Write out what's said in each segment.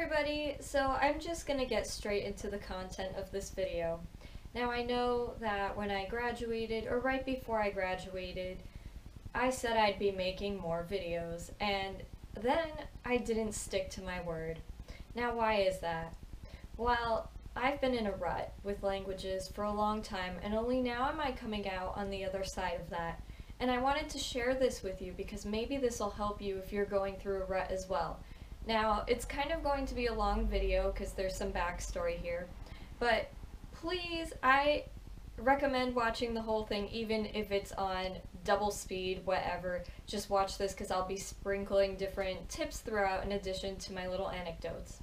everybody, so I'm just gonna get straight into the content of this video. Now I know that when I graduated, or right before I graduated, I said I'd be making more videos, and then I didn't stick to my word. Now why is that? Well, I've been in a rut with languages for a long time, and only now am I coming out on the other side of that. And I wanted to share this with you because maybe this will help you if you're going through a rut as well. Now, it's kind of going to be a long video because there's some backstory here, but please, I recommend watching the whole thing even if it's on double speed, whatever. Just watch this because I'll be sprinkling different tips throughout in addition to my little anecdotes.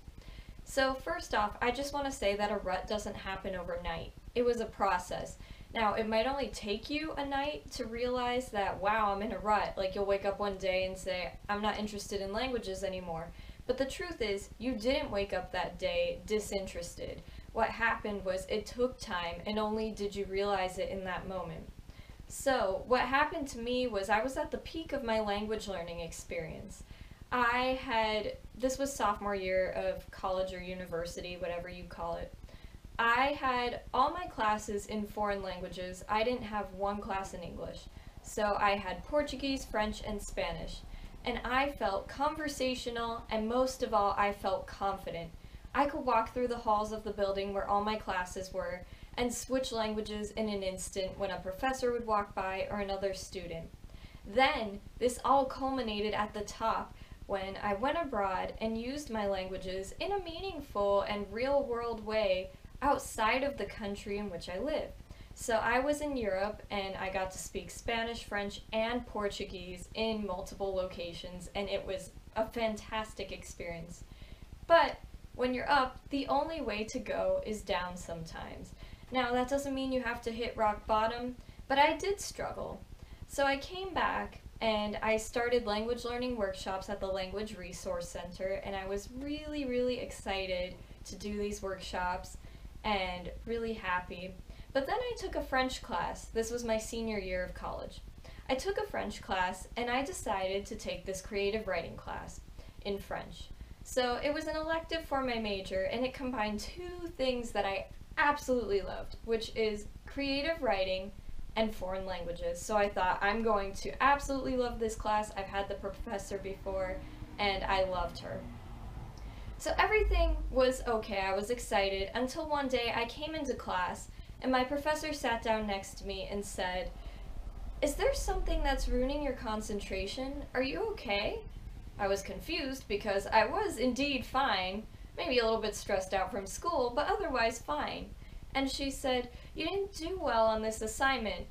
So first off, I just want to say that a rut doesn't happen overnight. It was a process. Now, it might only take you a night to realize that, wow, I'm in a rut. Like, you'll wake up one day and say, I'm not interested in languages anymore. But the truth is, you didn't wake up that day disinterested. What happened was it took time, and only did you realize it in that moment. So, what happened to me was I was at the peak of my language learning experience. This was sophomore year of college or university, whatever you call it. I had all my classes in foreign languages. I didn't have one class in English. So I had Portuguese, French, and Spanish. And I felt conversational, and most of all, I felt confident. I could walk through the halls of the building where all my classes were and switch languages in an instant when a professor would walk by or another student. Then, this all culminated at the top when I went abroad and used my languages in a meaningful and real-world way outside of the country in which I live. So I was in Europe and I got to speak Spanish, French, and Portuguese in multiple locations, and it was a fantastic experience. But when you're up, the only way to go is down sometimes. Now that doesn't mean you have to hit rock bottom, but I did struggle. So I came back and I started language learning workshops at the Language Resource Center, and I was really excited to do these workshops and really happy. But then I took a French class. This was my senior year of college. I took a French class and I decided to take this creative writing class in French. So it was an elective for my major, and it combined two things that I absolutely loved, which is creative writing and foreign languages. So I thought, I'm going to absolutely love this class. I've had the professor before and I loved her. So everything was okay. I was excited until one day I came into class and my professor sat down next to me and said, "Is there something that's ruining your concentration? Are you okay?" I was confused because I was indeed fine, maybe a little bit stressed out from school, but otherwise fine. And she said, "You didn't do well on this assignment."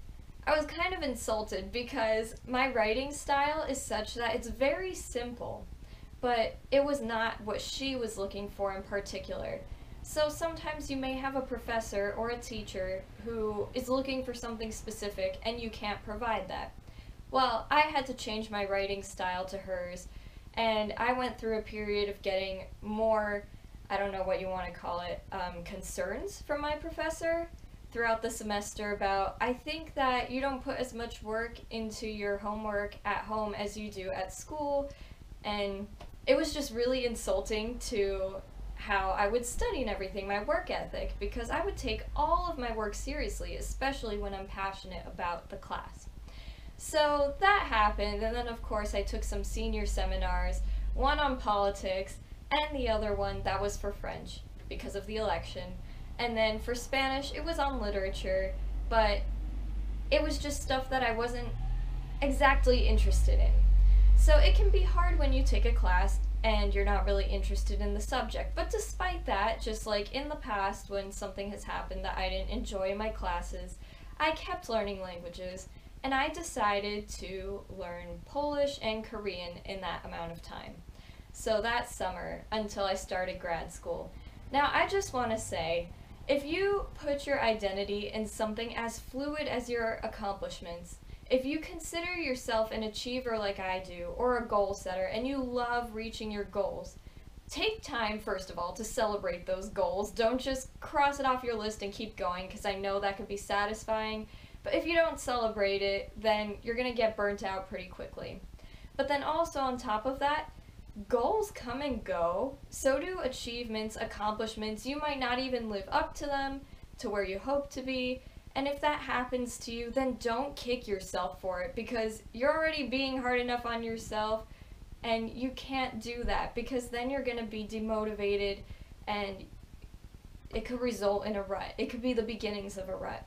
I was kind of insulted because my writing style is such that it's very simple, but it was not what she was looking for in particular. So sometimes you may have a professor or a teacher who is looking for something specific and you can't provide that. Well, I had to change my writing style to hers, and I went through a period of getting more, I don't know what you want to call it, concerns from my professor throughout the semester about, I think that you don't put as much work into your homework at home as you do at school, and it was just really insulting to how I would study and everything, my work ethic, because I would take all of my work seriously, especially when I'm passionate about the class. So that happened, and then of course I took some senior seminars, one on politics, and the other one that was for French, because of the election. And then for Spanish, it was on literature, but it was just stuff that I wasn't exactly interested in. So it can be hard when you take a class and you're not really interested in the subject. But despite that, just like in the past when something has happened that I didn't enjoy in my classes, I kept learning languages, and I decided to learn Polish and Korean in that amount of time. So that summer, until I started grad school. Now I just want to say, if you put your identity in something as fluid as your accomplishments, if you consider yourself an achiever like I do, or a goal setter, and you love reaching your goals, take time, first of all, to celebrate those goals. Don't just cross it off your list and keep going, because I know that could be satisfying, but if you don't celebrate it, then you're going to get burnt out pretty quickly. But then also on top of that, goals come and go, so do achievements, accomplishments. You might not even live up to them, to where you hope to be. And if that happens to you, then don't kick yourself for it, because you're already being hard enough on yourself, and you can't do that, because then you're going to be demotivated and it could result in a rut. It could be the beginnings of a rut.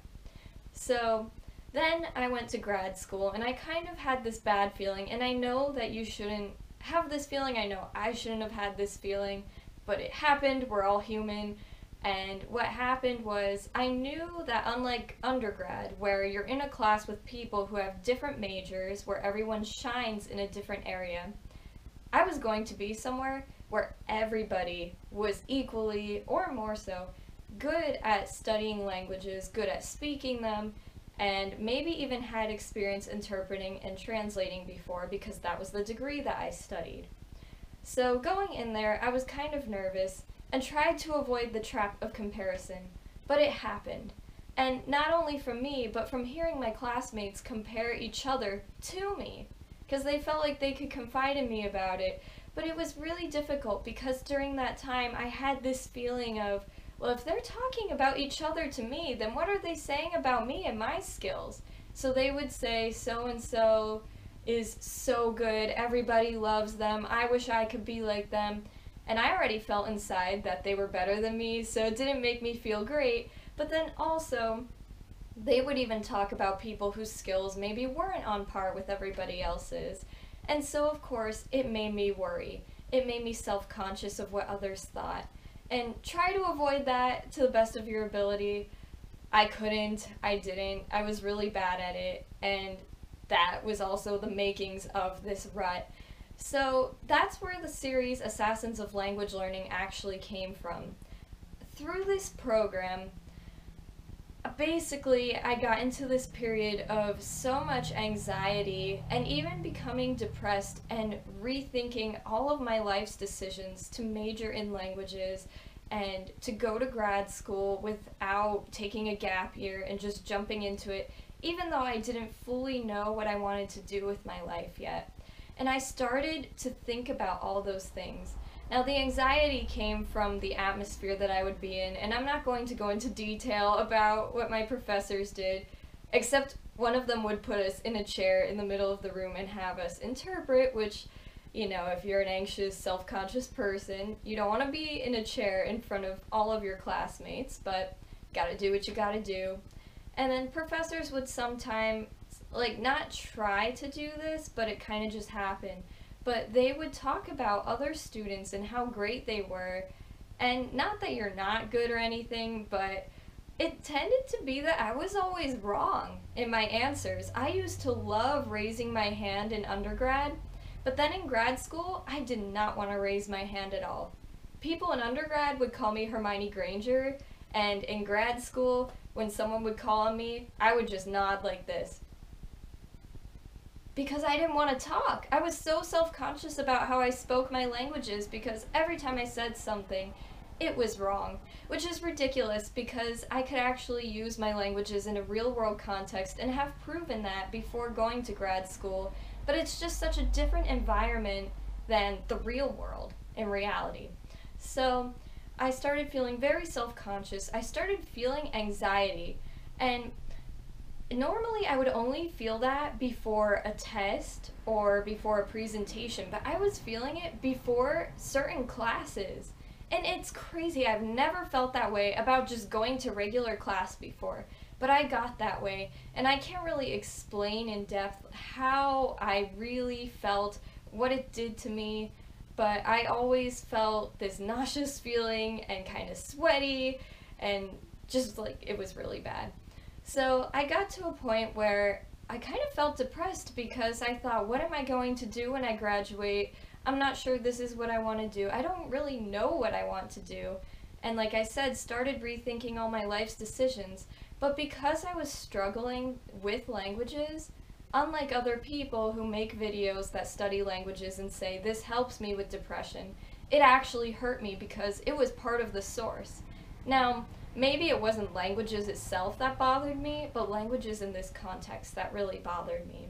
So then I went to grad school, and I kind of had this bad feeling, and I know that you shouldn't have this feeling. I know I shouldn't have had this feeling, but it happened. We're all human. And what happened was, I knew that unlike undergrad, where you're in a class with people who have different majors, where everyone shines in a different area, I was going to be somewhere where everybody was equally, or more so, good at studying languages, good at speaking them, and maybe even had experience interpreting and translating before, because that was the degree that I studied. So going in there, I was kind of nervous and tried to avoid the trap of comparison, but it happened. And not only from me, but from hearing my classmates compare each other to me, because they felt like they could confide in me about it. But it was really difficult, because during that time I had this feeling of, well, if they're talking about each other to me, then what are they saying about me and my skills? So they would say, so-and-so is so good, everybody loves them, I wish I could be like them. And I already felt inside that they were better than me, so it didn't make me feel great. But then also, they would even talk about people whose skills maybe weren't on par with everybody else's. And so, of course, it made me worry. It made me self-conscious of what others thought. And try to avoid that to the best of your ability. I couldn't, I didn't, I was really bad at it, and that was also the makings of this rut. So that's where the series Assassins of Language Learning actually came from. Through this program, basically I got into this period of so much anxiety and even becoming depressed and rethinking all of my life's decisions to major in languages and to go to grad school without taking a gap year and just jumping into it, even though I didn't fully know what I wanted to do with my life yet. And I started to think about all those things. Now, the anxiety came from the atmosphere that I would be in, and I'm not going to go into detail about what my professors did, except one of them would put us in a chair in the middle of the room and have us interpret, which, you know, if you're an anxious, self-conscious person, you don't want to be in a chair in front of all of your classmates, but gotta do what you gotta do. And then professors would sometimes not try to do this, but it kind of just happened. But they would talk about other students and how great they were. And not that you're not good or anything, but it tended to be that I was always wrong in my answers. I used to love raising my hand in undergrad, but then in grad school, I did not want to raise my hand at all. People in undergrad would call me Hermione Granger, and in grad school, when someone would call on me, I would just nod like this. Because I didn't want to talk. I was so self-conscious about how I spoke my languages, because every time I said something, it was wrong. Which is ridiculous, because I could actually use my languages in a real-world context and have proven that before going to grad school, but it's just such a different environment than the real world in reality. So I started feeling very self-conscious. I started feeling anxiety, and normally I would only feel that before a test or before a presentation, but I was feeling it before certain classes. And it's crazy, I've never felt that way about just going to regular class before, but I got that way, and I can't really explain in depth how I really felt, what it did to me, but I always felt this nauseous feeling and kind of sweaty, and just it was really bad. So I got to a point where I kind of felt depressed, because I thought, what am I going to do when I graduate? I'm not sure this is what I want to do. I don't really know what I want to do. And like I said, started rethinking all my life's decisions. But because I was struggling with languages, unlike other people who make videos that study languages and say, this helps me with depression, it actually hurt me because it was part of the source. Now, maybe it wasn't languages itself that bothered me, but languages in this context that really bothered me.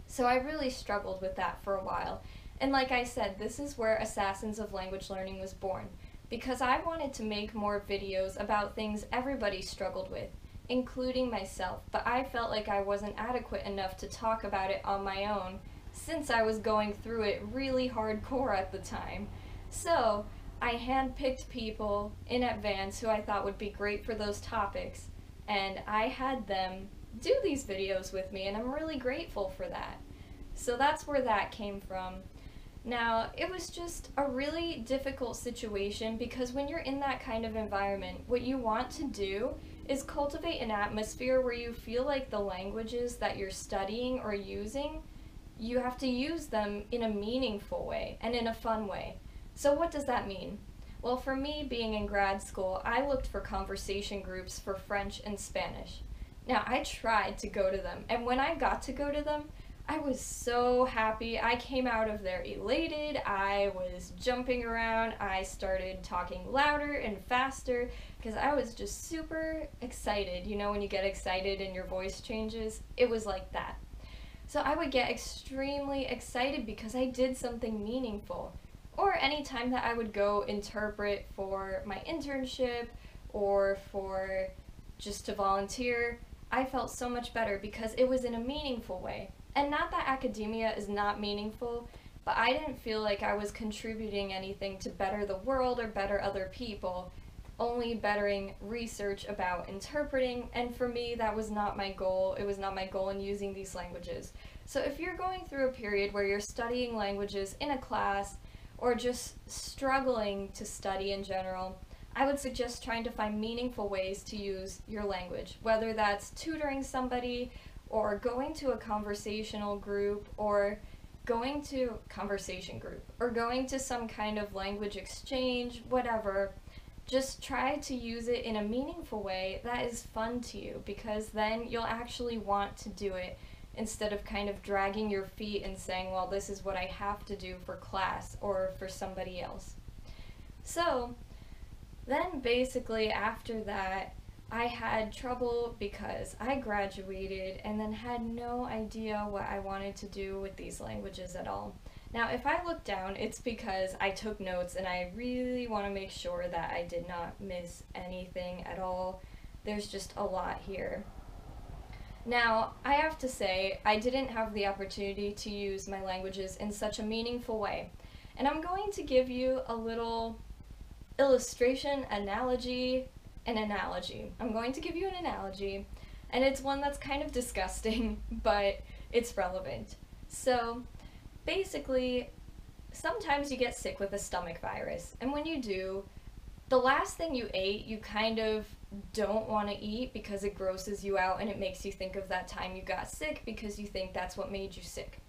So I really struggled with that for a while. And like I said, this is where Assassins of Language Learning was born, because I wanted to make more videos about things everybody struggled with, including myself, but I felt like I wasn't adequate enough to talk about it on my own, since I was going through it really hardcore at the time. So, I handpicked people in advance who I thought would be great for those topics, and I had them do these videos with me, and I'm really grateful for that. So that's where that came from. Now, it was just a really difficult situation because when you're in that kind of environment, what you want to do is cultivate an atmosphere where you feel like the languages that you're studying or using, you have to use them in a meaningful way and in a fun way. So what does that mean? Well, for me, being in grad school, I looked for conversation groups for French and Spanish. Now, I tried to go to them, and when I got to go to them, I was so happy. I came out of there elated. I was jumping around. I started talking louder and faster because I was just super excited. You know, when you get excited and your voice changes, it was like that. So I would get extremely excited because I did something meaningful. Or anytime that I would go interpret for my internship or for just to volunteer, I felt so much better because it was in a meaningful way. And not that academia is not meaningful, but I didn't feel like I was contributing anything to better the world or better other people, only bettering research about interpreting, and for me that was not my goal. It was not my goal in using these languages. So if you're going through a period where you're studying languages in a class, or just struggling to study in general, I would suggest trying to find meaningful ways to use your language, whether that's tutoring somebody, or going to a conversational group, or going to some kind of language exchange, whatever. Just try to use it in a meaningful way that is fun to you, because then you'll actually want to do it instead of kind of dragging your feet and saying, well, this is what I have to do for class or for somebody else. So then basically after that, I had trouble because I graduated and then had no idea what I wanted to do with these languages at all. Now, if I look down, it's because I took notes and I really want to make sure that I did not miss anything at all. There's just a lot here. Now, I have to say, I didn't have the opportunity to use my languages in such a meaningful way. And I'm going to give you a little illustration, an analogy. I'm going to give you an analogy, and it's one that's kind of disgusting, but it's relevant. So, basically, sometimes you get sick with a stomach virus, and when you do, the last thing you ate, you kind of don't want to eat because it grosses you out and it makes you think of that time you got sick because you think that's what made you sick.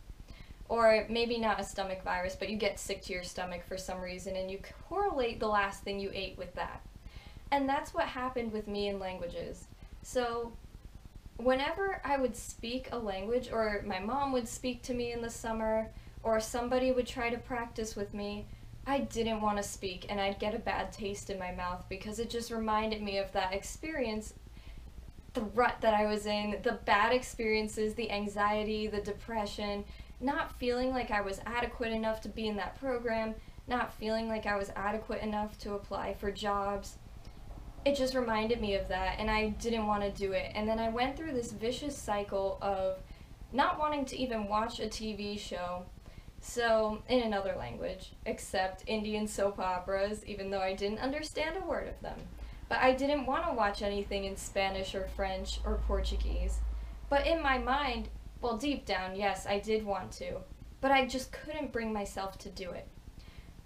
Or maybe not a stomach virus, but you get sick to your stomach for some reason and you correlate the last thing you ate with that. And that's what happened with me in languages. So whenever I would speak a language, or my mom would speak to me in the summer, or somebody would try to practice with me, I didn't want to speak and I'd get a bad taste in my mouth because it just reminded me of that experience, the rut that I was in, the bad experiences, the anxiety, the depression, not feeling like I was adequate enough to be in that program, not feeling like I was adequate enough to apply for jobs. It just reminded me of that and I didn't want to do it. And then I went through this vicious cycle of not wanting to even watch a TV show, so in another language, except Indian soap operas, even though I didn't understand a word of them. But I didn't want to watch anything in Spanish or French or Portuguese. But in my mind, well, deep down, yes, I did want to, but I just couldn't bring myself to do it.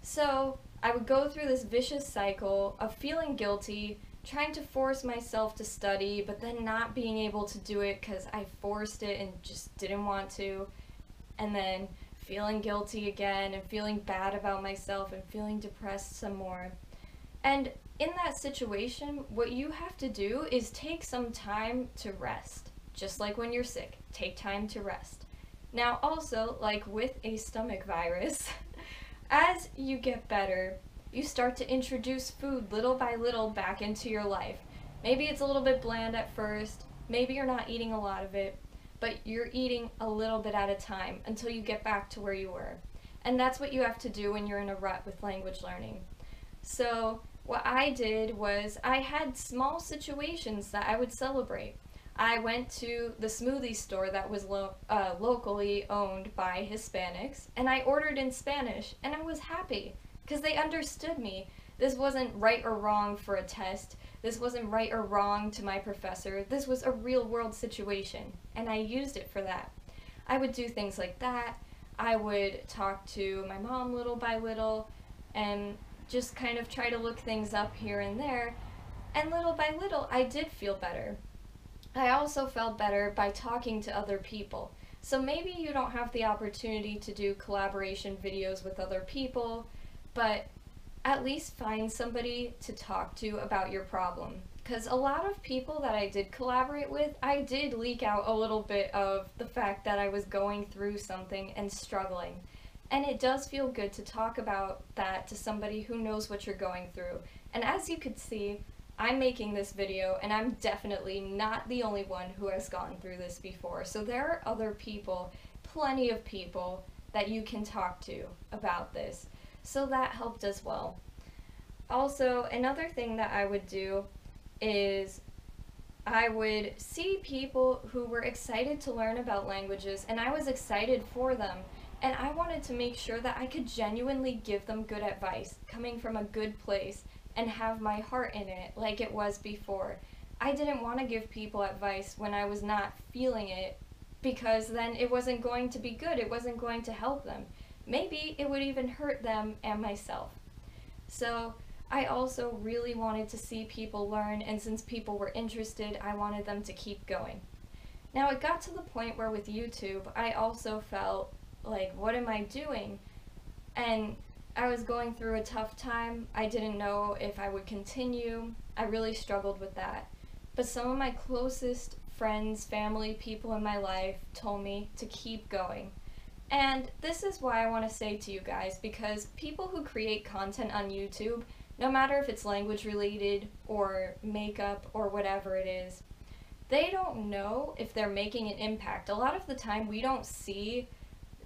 So I would go through this vicious cycle of feeling guilty, trying to force myself to study, but then not being able to do it because I forced it and just didn't want to, and then feeling guilty again and feeling bad about myself and feeling depressed some more. And in that situation, what you have to do is take some time to rest. Just like when you're sick, take time to rest. Now also, like with a stomach virus, as you get better, you start to introduce food little by little back into your life. Maybe it's a little bit bland at first, maybe you're not eating a lot of it, but you're eating a little bit at a time until you get back to where you were. And that's what you have to do when you're in a rut with language learning. So what I did was I had small situations that I would celebrate. I went to the smoothie store that was locally owned by Hispanics, and I ordered in Spanish, and I was happy because they understood me. This wasn't right or wrong for a test. This wasn't right or wrong to my professor. This was a real world situation, and I used it for that. I would do things like that. I would talk to my mom little by little and just kind of try to look things up here and there, and little by little I did feel better. I also felt better by talking to other people. So maybe you don't have the opportunity to do collaboration videos with other people, but at least find somebody to talk to about your problem. Because a lot of people that I did collaborate with, I did leak out a little bit of the fact that I was going through something and struggling. And it does feel good to talk about that to somebody who knows what you're going through. And as you could see, I'm making this video, and I'm definitely not the only one who has gone through this before. So there are other people, plenty of people, that you can talk to about this. So that helped as well. Also, another thing that I would do is I would see people who were excited to learn about languages, and I was excited for them. And I wanted to make sure that I could genuinely give them good advice, coming from a good place, and have my heart in it like it was before. I didn't want to give people advice when I was not feeling it, because then it wasn't going to be good, it wasn't going to help them. Maybe it would even hurt them and myself. So I also really wanted to see people learn, and since people were interested, I wanted them to keep going. Now it got to the point where with YouTube, I also felt like, what am I doing? And I was going through a tough time. I didn't know if I would continue. I really struggled with that. But some of my closest friends, family, people in my life told me to keep going. And this is why I want to say to you guys, because people who create content on YouTube, no matter if it's language related or makeup or whatever it is, they don't know if they're making an impact. A lot of the time we don't see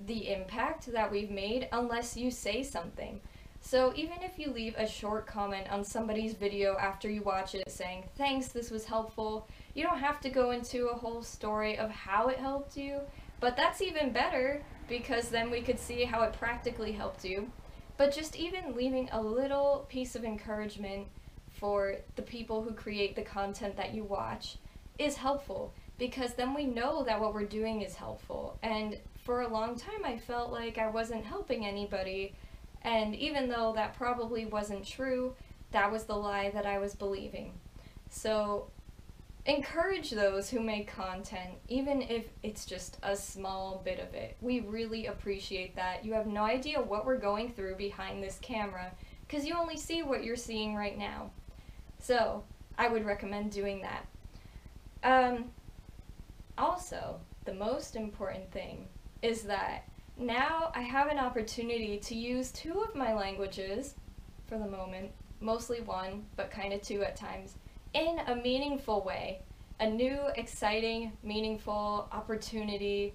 the impact that we've made unless you say something. So even if you leave a short comment on somebody's video after you watch it saying, thanks, this was helpful, you don't have to go into a whole story of how it helped you, but that's even better because then we could see how it practically helped you. But just even leaving a little piece of encouragement for the people who create the content that you watch is helpful, because then we know that what we're doing is helpful. And for a long time I felt like I wasn't helping anybody, and even though that probably wasn't true, that was the lie that I was believing. So encourage those who make content, even if it's just a small bit of it. We really appreciate that. You have no idea what we're going through behind this camera, because you only see what you're seeing right now. So I would recommend doing that. Also, the most important thing is that now I have an opportunity to use 2 of my languages, for the moment, mostly 1, but kind of 2 at times, in a meaningful way. A new, exciting, meaningful opportunity,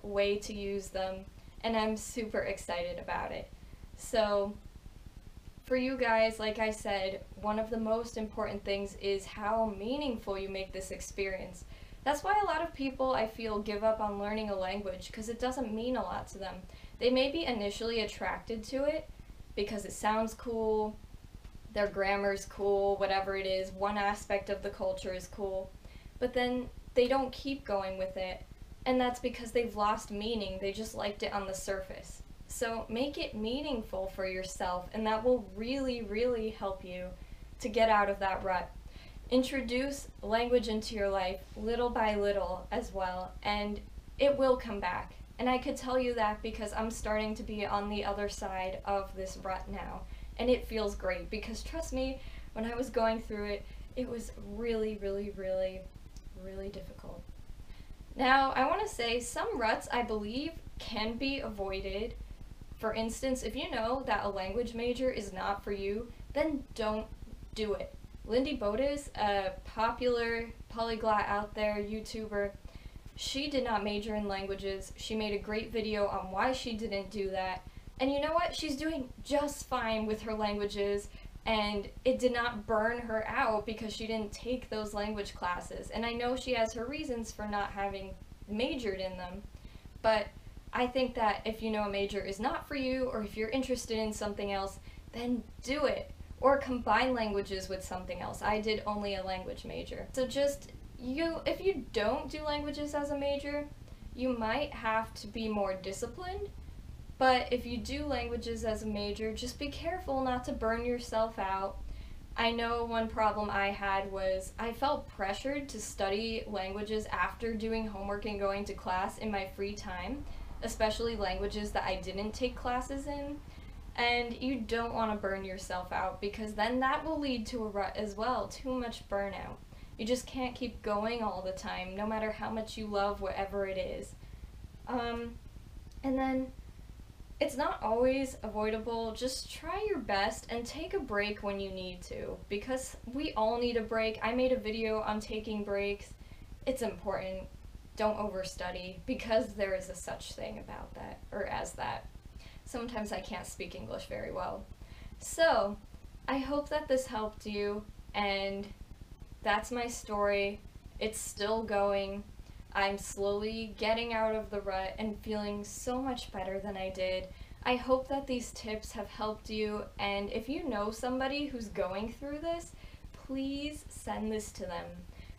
way to use them, and I'm super excited about it. So, for you guys, like I said, one of the most important things is how meaningful you make this experience. That's why a lot of people, I feel, give up on learning a language, because it doesn't mean a lot to them. They may be initially attracted to it because it sounds cool, their grammar's cool, whatever it is, one aspect of the culture is cool, but then they don't keep going with it, and that's because they've lost meaning. They just liked it on the surface. So make it meaningful for yourself, and that will really, really help you to get out of that rut. Introduce language into your life little by little as well, and it will come back. And I could tell you that because I'm starting to be on the other side of this rut now, and it feels great, because trust me, when I was going through it, it was really, really, really, really difficult. Now, I want to say some ruts, I believe, can be avoided. For instance, if you know that a language major is not for you, then don't do it. Lindy Bodas, a popular polyglot out there, YouTuber, she did not major in languages. She made a great video on why she didn't do that, And you know what? She's doing just fine with her languages, and it did not burn her out because she didn't take those language classes. And I know she has her reasons for not having majored in them, but I think that if you know a major is not for you, or if you're interested in something else, then do it. Or combine languages with something else. I did only a language major. So if you don't do languages as a major, you might have to be more disciplined. But if you do languages as a major, just be careful not to burn yourself out. I know one problem I had was I felt pressured to study languages after doing homework and going to class in my free time, especially languages that I didn't take classes in. And you don't want to burn yourself out, because then that will lead to a rut as well, too much burnout. You just can't keep going all the time, no matter how much you love whatever it is. And then, it's not always avoidable. Just try your best and take a break when you need to, because we all need a break. I made a video on taking breaks. It's important. Don't overstudy, because there is a such thing about that, or as that. Sometimes I can't speak English very well. So, I hope that this helped you, and that's my story. It's still going. I'm slowly getting out of the rut and feeling so much better than I did. I hope that these tips have helped you, and if you know somebody who's going through this, please send this to them,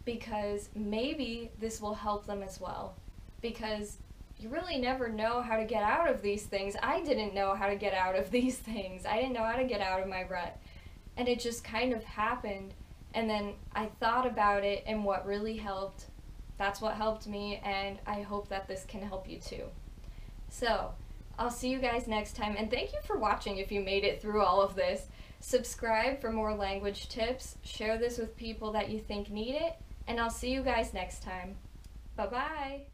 because maybe this will help them as well. Because you really never know how to get out of these things. I didn't know how to get out of these things. I didn't know how to get out of my rut. And it just kind of happened. And then I thought about it and what really helped. That's what helped me, and I hope that this can help you too. So, I'll see you guys next time, and thank you for watching if you made it through all of this. Subscribe for more language tips, share this with people that you think need it, and I'll see you guys next time. Bye-bye!